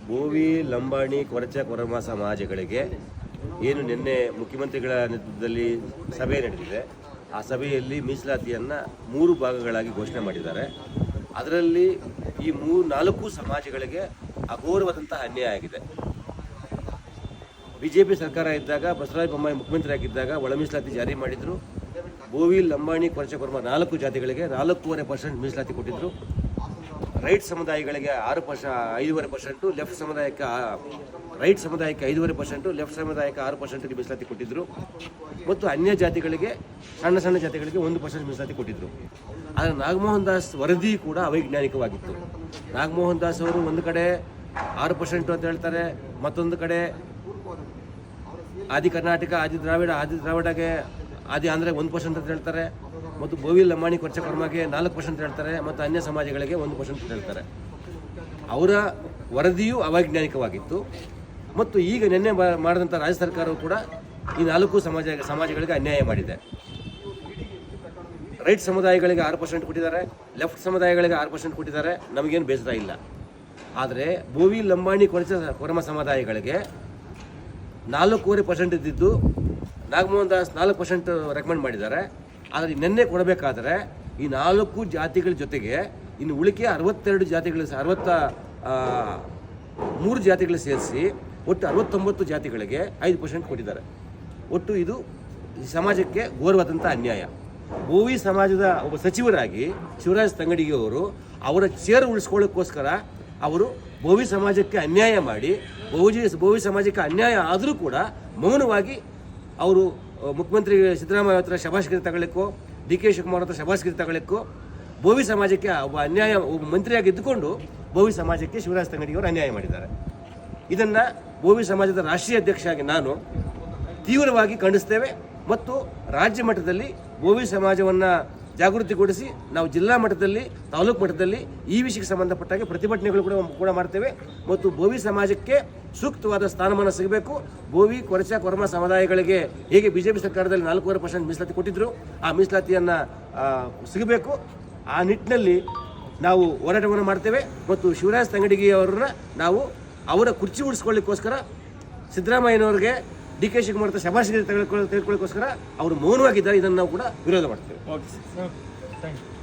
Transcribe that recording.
ಬೋವಿ ಲಂಬಾಣಿ ಕೊರಚ ಕೊರಮ ಸಮಾಜಗಳಿಗೆ ಏನು ನಿನ್ನೆ ಮುಖ್ಯಮಂತ್ರಿಗಳ ನೇತೃತ್ವದಲ್ಲಿ ಸಭೆ ನಡೆದಿದೆ. ಆ ಸಭೆಯಲ್ಲಿ ಮೀಸಲಾತಿಯನ್ನು 3 ಭಾಗಗಳಾಗಿ ಘೋಷಣೆ ಮಾಡಿದ್ದಾರೆ. ಅದರಲ್ಲಿ ಈ 4 ಸಮಾಜಗಳಿಗೆ ಅಘೋರವಾದಂತಹ ಅನ್ಯಾಯ ಆಗಿದೆ. ಬಿಜೆಪಿ ಸರ್ಕಾರ ಇದ್ದಾಗ ಬಸವರಾಜ ಬೊಮ್ಮಾಯಿ ಮುಖ್ಯಮಂತ್ರಿ ಆಗಿದ್ದಾಗ ಒಳ ಮೀಸಲಾತಿ ಜಾರಿ ಮಾಡಿದ್ರು. ಬೋವಿ ಲಂಬಾಣಿ ಕೊರಚ ಕೊರಮ 4 ಜಾತಿಗಳಿಗೆ 4.5% ಮೀಸಲಾತಿ ಕೊಟ್ಟಿದ್ರು. ರೈಟ್ ಸಮುದಾಯಗಳಿಗೆ 5.5%, ಲೆಫ್ಟ್ ಸಮುದಾಯಕ್ಕೆ ರೈಟ್ ಸಮುದಾಯಕ್ಕೆ 5.5%, ಲೆಫ್ಟ್ ಸಮುದಾಯಕ್ಕೆ 6% ಮೀಸಲಾತಿ ಕೊಟ್ಟಿದ್ದರು. ಮತ್ತು ಅನ್ಯ ಜಾತಿಗಳಿಗೆ ಸಣ್ಣ ಜಾತಿಗಳಿಗೆ 1% ಮೀಸಲಾತಿ ಕೊಟ್ಟಿದ್ದರು. ಆದರೆ ನಾಗಮೋಹನ್ ದಾಸ್ ವರದಿ ಕೂಡ ಅವೈಜ್ಞಾನಿಕವಾಗಿತ್ತು. ನಾಗಮೋಹನ್ ದಾಸ್ ಅವರು ಒಂದು ಕಡೆ 6% ಅಂತ ಹೇಳ್ತಾರೆ, ಮತ್ತೊಂದು ಕಡೆ ಆದಿ ಕರ್ನಾಟಕ, ಆದಿ ದ್ರಾವಿಡಗೆ ಆದಿ ಆಂಧ್ರ 1% ಅಂತ ಹೇಳ್ತಾರೆ, ಮತ್ತು ಬೋವಿ ಲಂಬಾಣಿ ಕೊರಚ ಕೊರಮಗೆ 4% ಹೇಳ್ತಾರೆ, ಮತ್ತು ಅನ್ಯ ಸಮಾಜಗಳಿಗೆ 1% ಅಂತ ಹೇಳ್ತಾರೆ. ಅವರ ವರದಿಯೂ ಅವೈಜ್ಞಾನಿಕವಾಗಿತ್ತು. ಮತ್ತು ಈಗ ನಿನ್ನೆ ಮಾಡಿದಂಥ ರಾಜ್ಯ ಸರ್ಕಾರವು ಕೂಡ ಈ 4 ಸಮಾಜಗಳಿಗೆ ಅನ್ಯಾಯ ಮಾಡಿದೆ. ರೈಟ್ ಸಮುದಾಯಗಳಿಗೆ 6% ಕೊಟ್ಟಿದ್ದಾರೆ, ಲೆಫ್ಟ್ ಸಮುದಾಯಗಳಿಗೆ 6% ಕೊಟ್ಟಿದ್ದಾರೆ. ನಮಗೇನು ಬೇಸರ ಇಲ್ಲ. ಆದರೆ ಬೋವಿ ಲಂಬಾಣಿ ಕೊರಚ ಕೊರಮ ಸಮುದಾಯಗಳಿಗೆ 4.5% ಇದ್ದಿದ್ದು ನಾಗಮೋಹನ್ ದಾಸ್ 4% ರೆಕಮೆಂಡ್ ಮಾಡಿದ್ದಾರೆ. ಆದರೆ ನಿನ್ನೆ ಕೊಡಬೇಕಾದ್ರೆ ಈ 4 ಜಾತಿಗಳ ಜೊತೆಗೆ ಇನ್ನು ಉಳಿಕೆ 62 ಜಾತಿಗಳು 63 ಜಾತಿಗಳು ಸೇರಿಸಿ ಒಟ್ಟು 69 ಜಾತಿಗಳಿಗೆ 5% ಕೊಟ್ಟಿದ್ದಾರೆ. ಒಟ್ಟು ಇದು ಸಮಾಜಕ್ಕೆ ಘೋರವಾದಂಥ ಅನ್ಯಾಯ. ಬೋವಿ ಸಮಾಜದ ಒಬ್ಬ ಸಚಿವರಾಗಿ ಶಿವರಾಜ್ ತಂಗಡಗಿ ಅವರು ಅವರ ಚೇರು ಉಳಿಸ್ಕೊಳ್ಳೋಕ್ಕೋಸ್ಕರ ಅವರು ಬೋವಿ ಸಮಾಜಕ್ಕೆ ಅನ್ಯಾಯ ಮಾಡಿ ಬೋವಿ ಸಮಾಜಕ್ಕೆ ಅನ್ಯಾಯ ಆದರೂ ಕೂಡ ಮೌನವಾಗಿ ಅವರು ಮುಖ್ಯಮಂತ್ರಿ ಸಿದ್ದರಾಮಯ್ಯ ಹತ್ರ ಶಬಾಷ್ಗಿರಿ ತಗೊಳ್ಳಿಕ್ಕೋ, ಡಿ ಕೆ ಶಿವಕುಮಾರ್ ಹತ್ರ ಶಬಾಷ್ಗಿರಿ ತಗೊಳ್ಳಿಕ್ಕೋ, ಬೋವಿ ಸಮಾಜಕ್ಕೆ ಒಬ್ಬ ಮಂತ್ರಿಯಾಗಿ ಇದ್ದುಕೊಂಡು ಬೋವಿ ಸಮಾಜಕ್ಕೆ ಶಿವರಾಜ್ ತಂಗಡಿ ಅವರು ಅನ್ಯಾಯ ಮಾಡಿದ್ದಾರೆ. ಇದನ್ನು ಬೋವಿ ಸಮಾಜದ ರಾಷ್ಟ್ರೀಯ ಅಧ್ಯಕ್ಷರಾಗಿ ನಾನು ತೀವ್ರವಾಗಿ ಖಂಡಿಸ್ತೇವೆ. ಮತ್ತು ರಾಜ್ಯ ಮಟ್ಟದಲ್ಲಿ ಬೋವಿ ಸಮಾಜವನ್ನು ಜಾಗೃತಿಗೊಳಿಸಿ ನಾವು ಜಿಲ್ಲಾ ಮಟ್ಟದಲ್ಲಿ, ತಾಲೂಕು ಮಟ್ಟದಲ್ಲಿ ಈ ವಿಷಯಕ್ಕೆ ಸಂಬಂಧಪಟ್ಟಾಗೆ ಪ್ರತಿಭಟನೆಗಳು ಕೂಡ ಮಾಡ್ತೇವೆ. ಮತ್ತು ಬೋವಿ ಸಮಾಜಕ್ಕೆ ಸೂಕ್ತವಾದ ಸ್ಥಾನಮಾನ ಸಿಗಬೇಕು. ಬೋವಿ ಕೊರಚ ಕೊರಮ ಸಮುದಾಯಗಳಿಗೆ ಹೇಗೆ ಬಿಜೆಪಿ ಸರ್ಕಾರದಲ್ಲಿ 4.5% ಮೀಸಲಾತಿ ಕೊಟ್ಟಿದ್ದರು, ಆ ಮೀಸಲಾತಿಯನ್ನು ಸಿಗಬೇಕು. ಆ ನಿಟ್ಟಿನಲ್ಲಿ ನಾವು ಹೋರಾಟವನ್ನು ಮಾಡ್ತೇವೆ. ಮತ್ತು ಶಿವರಾಜ್ ತಂಗಡಗಿ ಅವರನ್ನ ನಾವು ಅವರ ಕುರ್ಚಿ ಉಳಿಸ್ಕೊಳ್ಳಿಕ್ಕೋಸ್ಕರ ಸಿದ್ದರಾಮಯ್ಯನವ್ರಿಗೆ ಡಿ ಕೆ ಶಿವಕುಮಾರ್ ಹತ್ರ ಶಬಾಷ್ಗಿರಿ ತೆಗೆದುಕೊಳ್ಳೋಕ್ಕೋಸ್ಕರ ಅವರು ಮೌನವಾಗಿದ್ದಾರೆ. ಇದನ್ನು ನಾವು ಕೂಡ ವಿರೋಧ ಮಾಡ್ತೇವೆ. Okay sir, thank you.